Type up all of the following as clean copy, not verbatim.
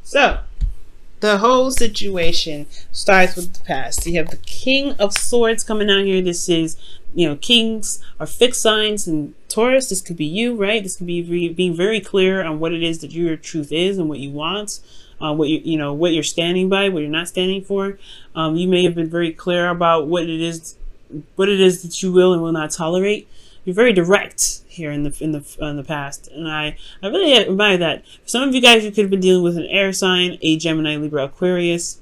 So, the whole situation starts with the past. You have the King of Swords coming out here. This is, kings are fixed signs in Taurus. This could be you, right? This could be being very clear on what it is that your truth is and what you want, what what you're standing by, what you're not standing for. You may have been very clear about what it is that you will and will not tolerate. You're very direct here in the past, and I really admire that. For some of you guys, you could have been dealing with an air sign, a Gemini, Libra, Aquarius,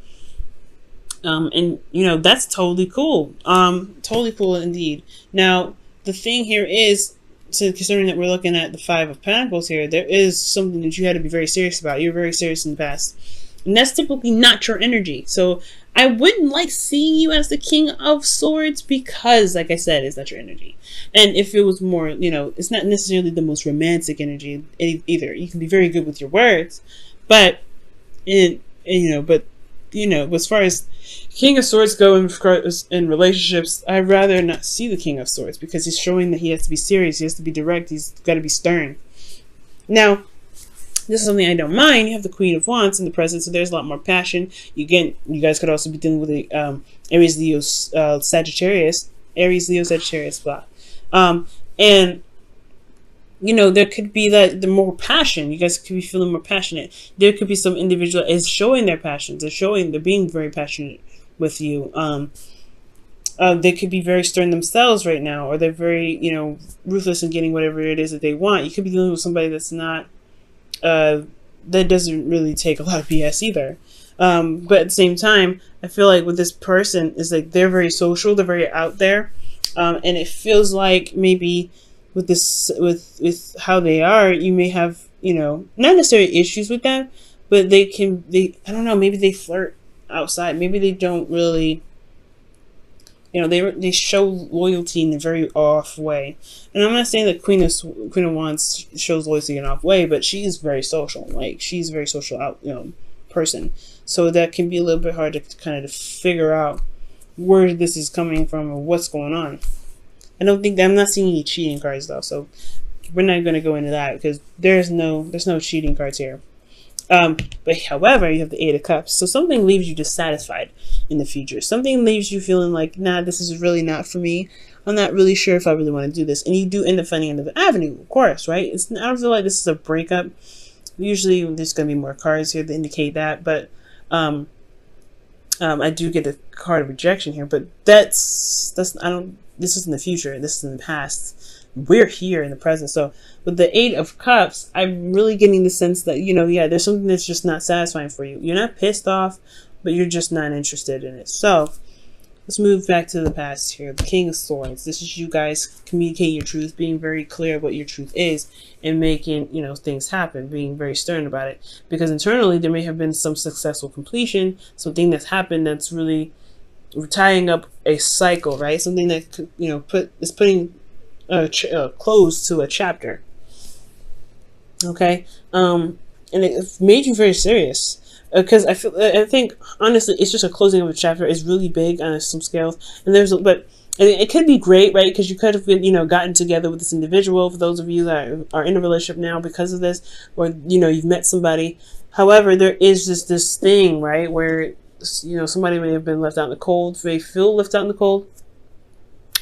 and that's totally cool. Totally cool indeed. Now, the thing here is, considering that we're looking at the Five of Pentacles here, there is something that you had to be very serious about. You're very serious in the past, and that's typically not your energy. So I wouldn't like seeing you as the King of Swords because, like I said, it's not your energy. And if it was more, it's not necessarily the most romantic energy either. You can be very good with your words, but as far as King of Swords go in relationships, I'd rather not see the King of Swords because he's showing that he has to be serious. He has to be direct. He's got to be stern. Now, this is something I don't mind. You have the Queen of Wands in the present, so there's a lot more passion. You guys could also be dealing with the Aries, Leo, Sagittarius, blah. And there could be the more passion. You guys could be feeling more passionate. There could be some individual is showing their passions. They're being very passionate with you. They could be very stern themselves right now, or they're very, ruthless in getting whatever it is that they want. You could be dealing with somebody that's not, that doesn't really take a lot of BS either. But at the same time, I feel like with this person is like they're very social, they're very out there, and it feels like maybe with this, with how they are, you may have, not necessarily issues with them, but I don't know, maybe they flirt outside, maybe they don't really, they show loyalty in a very off way. And I'm not saying that Queen of Wands shows loyalty in an off way, but she's very social. Like, she's a very social person. So that can be a little bit hard to kind of figure out where this is coming from or what's going on. I'm not seeing any cheating cards though, so we're not going to go into that because there's no cheating cards here. But however, you have the Eight of Cups. So something leaves you dissatisfied in the future. Something leaves you feeling like, nah, this is really not for me. I'm not really sure if I really want to do this. And you do end up finding another avenue, of course, right? I don't feel like this is a breakup. Usually there's going to be more cards here to indicate that. But I do get a card of rejection here. But this is in the future. This is in the past. We're here in the present. So with the Eight of Cups, I'm really getting the sense that, there's something that's just not satisfying for you. You're not pissed off, but you're just not interested in it. So let's move back to the past here. The King of Swords. This is you guys communicating your truth, being very clear what your truth is, and making, things happen, being very stern about it. Because internally, there may have been some successful completion, something that's happened that's really tying up a cycle, right? Something that, is putting close to a chapter. Okay, and it made you very serious because I think honestly it's just a closing of a chapter. It's really big on some scales, and it could be great, right? Because you could have been gotten together with this individual. For those of you that are in a relationship now because of this, or you've met somebody. However, there is just this thing, right, where somebody may have been left out in the cold. May feel left out in the cold.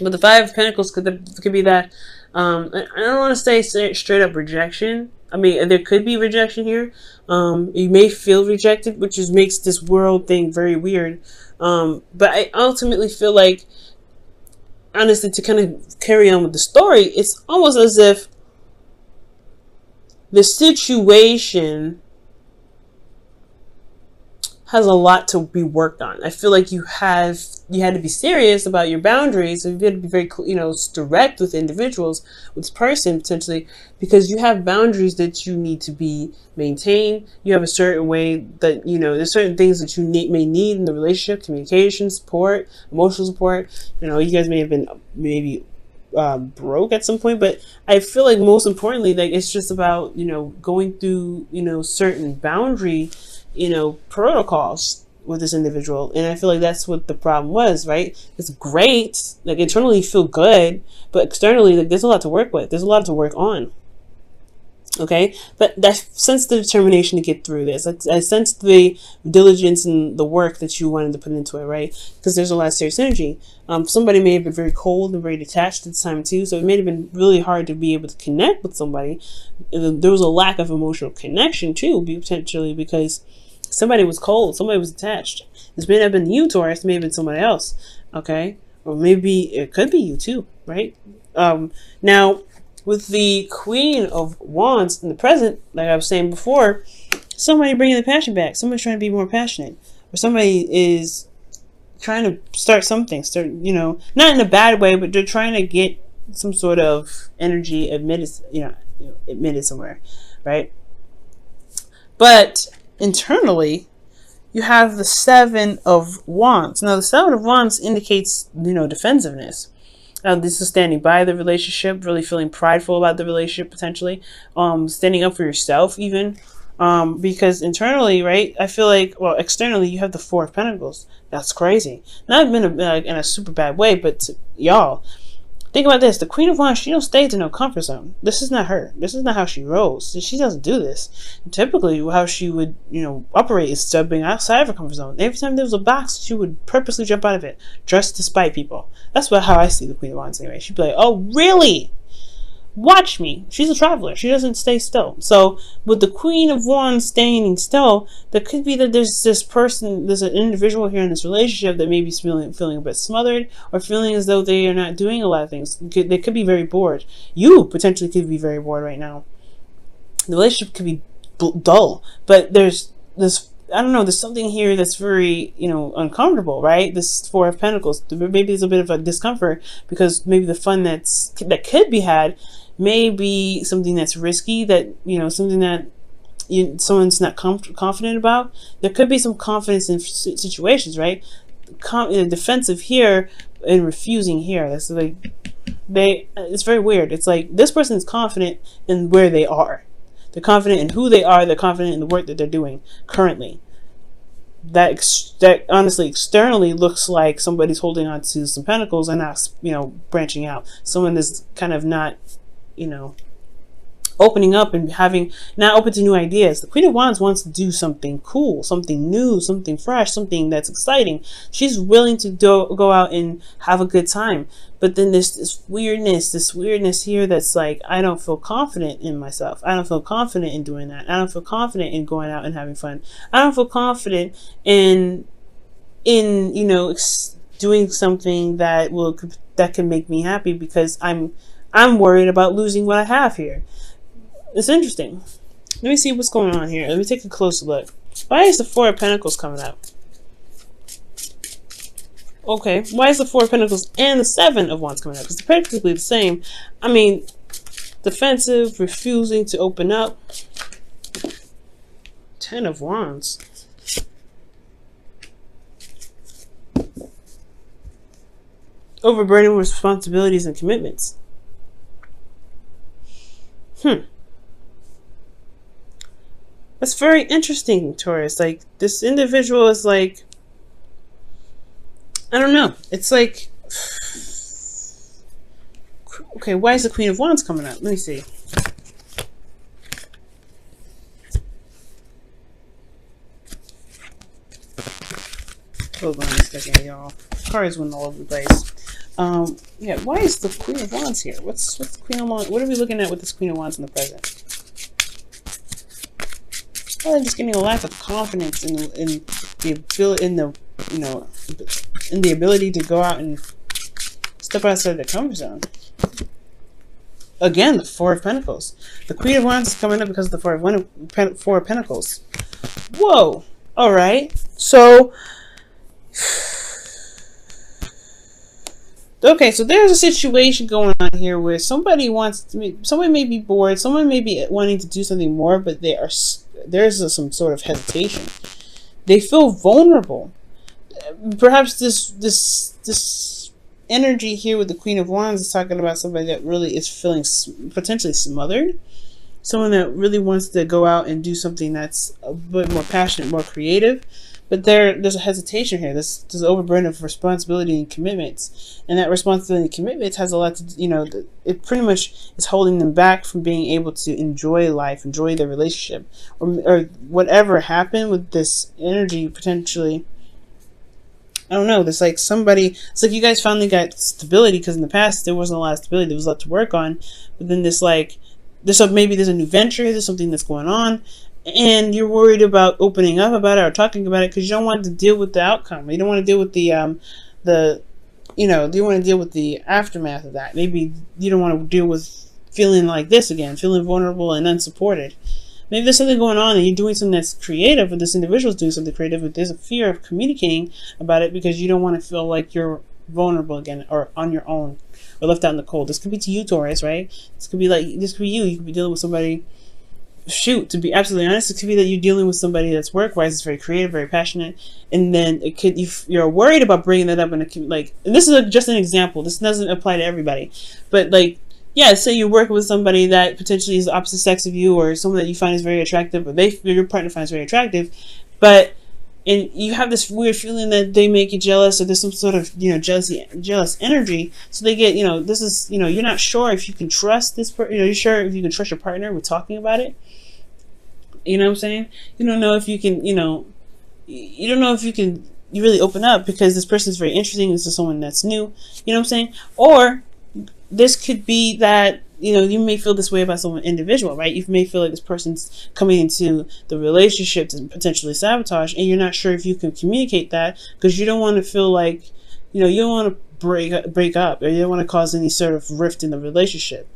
But the Five of Pentacles could be that. I don't want to say straight up rejection. I mean, there could be rejection here. You may feel rejected, which just makes this world thing very weird. But I ultimately feel like, honestly, to kind of carry on with the story, it's almost as if the situation has a lot to be worked on. I feel like you had to be serious about your boundaries, and you had to be very, direct with individuals, with this person potentially, because you have boundaries that you need to be maintained. You have a certain way that, there's certain things that you may need in the relationship, communication, support, emotional support. You guys may have been maybe broke at some point, but I feel like most importantly, like it's just about, going through, certain boundary protocols with this individual. And I feel like that's what the problem was, right? It's great, like internally you feel good, but externally, like there's a lot to work with. There's a lot to work on. Okay, but I sense the determination to get through this. I sense the diligence and the work that you wanted to put into it, right? Because there's a lot of serious energy. Somebody may have been very cold and very detached at the time too, so it may have been really hard to be able to connect with somebody. There was a lack of emotional connection too, potentially because somebody was cold, somebody was attached. This may not have been you, Taurus. It may have been somebody else. Okay, or maybe it could be you too, right? Now, with the Queen of Wands in the present, like I was saying before, somebody bringing the passion back. Somebody's trying to be more passionate, or somebody is trying to start something. Not in a bad way, but they're trying to get some sort of energy admitted somewhere, right? But internally, you have the Seven of Wands. Now, the Seven of Wands indicates, defensiveness. This is standing by the relationship, really feeling prideful about the relationship, potentially, standing up for yourself, even, because internally, right? I feel like, well, externally, you have the Four of Pentacles. That's crazy. Not in a super bad way, but y'all, think about this. The Queen of Wands, she don't stay to no comfort zone. This is not her. This is not how she rolls. She doesn't do this. Typically, how she would, operate is stepping outside of her comfort zone. Every time there was a box, she would purposely jump out of it, just to spite people. That's how I see the Queen of Wands anyway. She'd be like, oh, really? Watch me. She's a traveler. She doesn't stay still. So with the Queen of Wands staying still, there could be that there's an individual here in this relationship that may be feeling a bit smothered, or feeling as though they are not doing a lot of things. They could be very bored. You potentially could be very bored right now. The relationship could be dull, but there's this, I don't know, there's something here that's very, uncomfortable, right? This Four of Pentacles. Maybe there's a bit of a discomfort because maybe the fun that could be had may be something that's risky, that, something that someone's not confident about. There could be some confidence in situations, right? Defensive here and refusing here. That's like, it's very weird. It's like this person is confident in where they are. They're confident in who they are. They're confident in the work that they're doing currently. That honestly, externally looks like somebody's holding on to some pentacles and not, branching out. Someone is kind of not, opening up and not open to new ideas. The Queen of Wands wants to do something cool, something new, something fresh, something that's exciting. She's willing to go out and have a good time. But then there's this weirdness here that's like, I don't feel confident in myself. I don't feel confident in doing that. I don't feel confident in going out and having fun. I don't feel confident in doing something that can make me happy, because I'm worried about losing what I have here. It's interesting. Let me see what's going on here. Let me take a closer look. Why is the Four of Pentacles coming up? Okay, why is the Four of Pentacles and the Seven of Wands coming up? Because they're practically the same. I mean, defensive, refusing to open up. Ten of Wands. Overburdened with responsibilities and commitments. That's very interesting, Taurus. Like, this individual is like, I don't know. It's like, okay, why is the Queen of Wands coming up? Let me see. Hold on a second, y'all. Cards went all over the place. Yeah, why is the Queen of Wands here? What's the Queen of Wands? What are we looking at with this Queen of Wands in the present? Well, I'm just getting a lack of confidence in the ability to go out and step outside the comfort zone. Again, the Four of Pentacles. The Queen of Wands is coming up because of the Four of Pentacles. Whoa. All right. So, okay, so there's a situation going on here where somebody may be bored, someone may be wanting to do something more, but there's some sort of hesitation. They feel vulnerable. Perhaps this energy here with the Queen of Wands is talking about somebody that really is feeling potentially smothered. Someone that really wants to go out and do something that's a bit more passionate, more creative, But there's a hesitation here. There's an overburden of responsibility and commitments, and that responsibility and commitments has a lot to, it pretty much is holding them back from being able to enjoy life, enjoy their relationship, or whatever happened with this energy potentially. I don't know. There's like somebody. It's like you guys finally got stability, because in the past there wasn't a lot of stability. There was a lot to work on, but then maybe there's a new venture. There's something that's going on, and you're worried about opening up about it or talking about it because you don't want to deal with the outcome. You don't want to deal with you want to deal with the aftermath of that. Maybe you don't want to deal with feeling like this again, feeling vulnerable and unsupported. Maybe there's something going on and you're doing something that's creative, or this individual's doing something creative, but there's a fear of communicating about it because you don't want to feel like you're vulnerable again or on your own or left out in the cold. This could be to you, Taurus, right? This could be you. You could be dealing with somebody. Shoot, to be absolutely honest, it could be that you're dealing with somebody that's work-wise, is very creative, very passionate, and then it could, you're worried about bringing that up in and this is just an example. This doesn't apply to everybody, but say you're working with somebody that potentially is the opposite sex of you, or someone that you find is very attractive, or your partner finds very attractive, and you have this weird feeling that they make you jealous, or there's some sort of jealous energy. So they get this is you're not sure if you can trust this person. You're sure if you can trust your partner with talking about it. You know what I'm saying? You don't know if you can. You don't know if you can. You really open up because this person is very interesting. This is someone that's new. You know what I'm saying? Or this could be that you may feel this way about someone individual, right? You may feel like this person's coming into the relationship to potentially sabotage, and you're not sure if you can communicate that because you don't want to feel like you don't want to break up, or you don't want to cause any sort of rift in the relationship.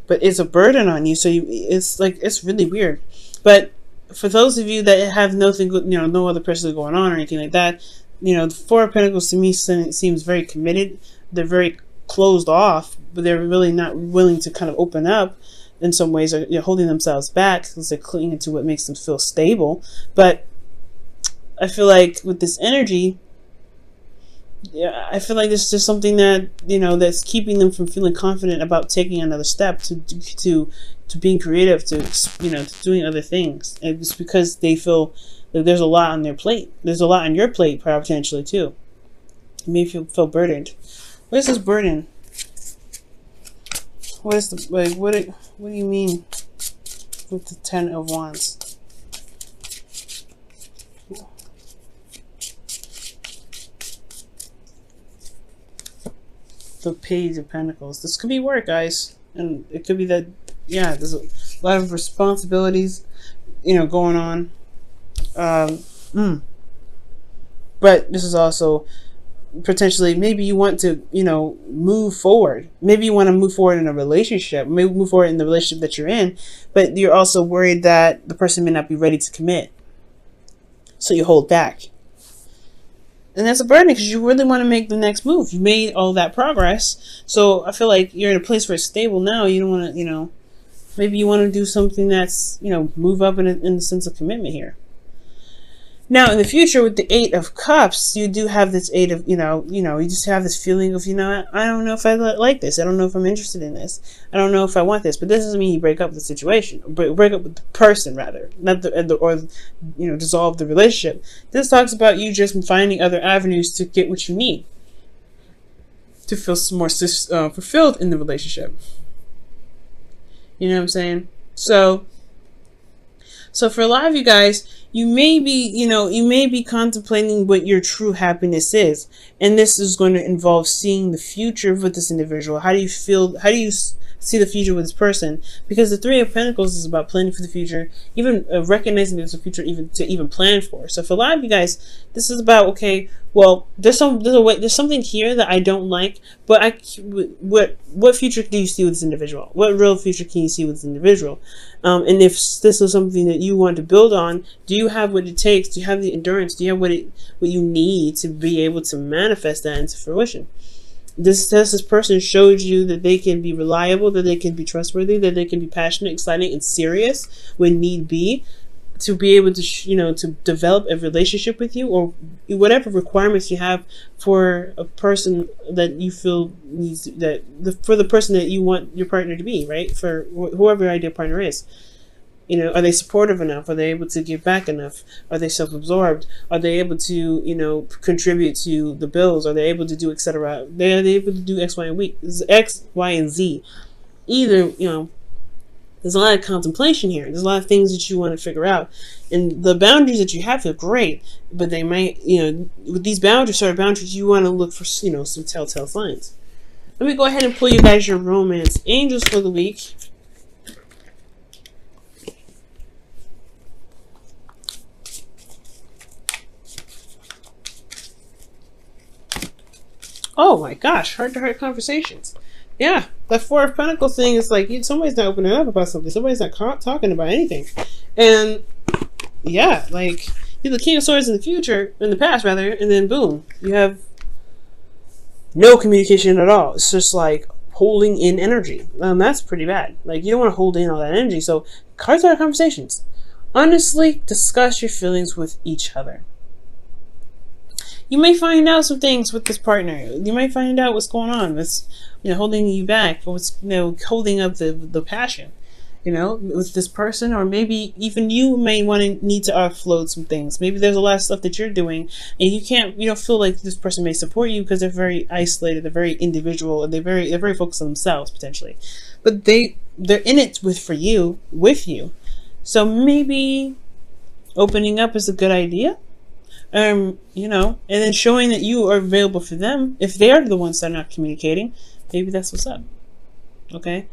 But it's a burden on you, so it's really weird. But for those of you that have nothing, no other person going on or anything like that, the Four of Pentacles to me seems very committed. They're very closed off, but they're really not willing to kind of open up in some ways, or holding themselves back because they're clinging to what makes them feel stable. But I feel like with this energy, I feel like there's just something that that's keeping them from feeling confident about taking another step to being creative, to doing other things. And it's because they feel that there's a lot on their plate. There's a lot on your plate potentially too. You may feel burdened. What is this burden? What is what do you mean with the Ten of Wands? The Page of Pentacles. This could be work, guys, and it could be that there's a lot of responsibilities going on, but this is also potentially maybe you want to move forward. Maybe you want to move forward in a relationship, maybe move forward in the relationship that you're in, but you're also worried that the person may not be ready to commit, so you hold back. And that's a burden because you really want to make the next move. You made all that progress, so I feel like you're in a place where it's stable now. You don't want to maybe you want to do something that's move up in the sense of commitment here. Now, in the future, with the Eight of Cups, you do have this you just have this feeling of, I don't know if I like this. I don't know if I'm interested in this. I don't know if I want this. But this doesn't mean you break up with the situation, break up with the person, rather, not dissolve the relationship. This talks about you just finding other avenues to get what you need, to feel more fulfilled in the relationship. You know what I'm saying? So for a lot of you guys, you may be contemplating what your true happiness is. And this is going to involve seeing the future with this individual. How do you feel? How do you see the future with this person? Because the Three of Pentacles is about planning for the future, even recognizing there's a future even plan for. So for a lot of you guys, this is about, okay, well, there's something here that I don't like, but what future do you see with this individual? What real future can you see with this individual? And if this is something that you want to build on, do you have what it takes? Do you have the endurance? Do you have what you need to be able to manifest that into fruition? This person showed you that they can be reliable, that they can be trustworthy, that they can be passionate, exciting, and serious when need be, to be able to to develop a relationship with you, or whatever requirements you have for a person that you feel needs for the person that you want your partner to be, right? For whoever your ideal partner is. You know, are they supportive enough? Are they able to give back enough? Are they self-absorbed? Are they able to, you know, contribute to the bills? Are they able to do etc.? Are they able to do X, Y, and Z? Either, you know, there's a lot of contemplation here. There's a lot of things that you want to figure out. And the boundaries that you have are great, but they might, you know, with these boundaries, certain boundaries, you want to look for, you know, some telltale signs. Let me go ahead and pull you guys your romance angels for the week. Oh my gosh, heart-to-heart conversations. Yeah, that Four of Pentacles thing is like somebody's not opening up about something. Somebody's not talking about anything. And yeah, like you're the King of Swords in the past rather, and then boom, you have no communication at all. It's just like holding in energy. That's pretty bad. Like you don't want to hold in all that energy. So heart-to-heart conversations. Honestly, discuss your feelings with each other. You may find out some things with this partner. You might find out what's going on. What's, you know, holding you back, or what's, you know, holding up the passion, you know, with this person, or maybe even you may need to offload some things. Maybe there's a lot of stuff that you're doing, and you don't feel like this person may support you because they're very isolated, they're very individual, and they're very focused on themselves potentially, but they're in it with you. So maybe opening up is a good idea. You know, and then showing that you are available for them. If they are the ones that are not communicating, maybe that's what's up. Okay,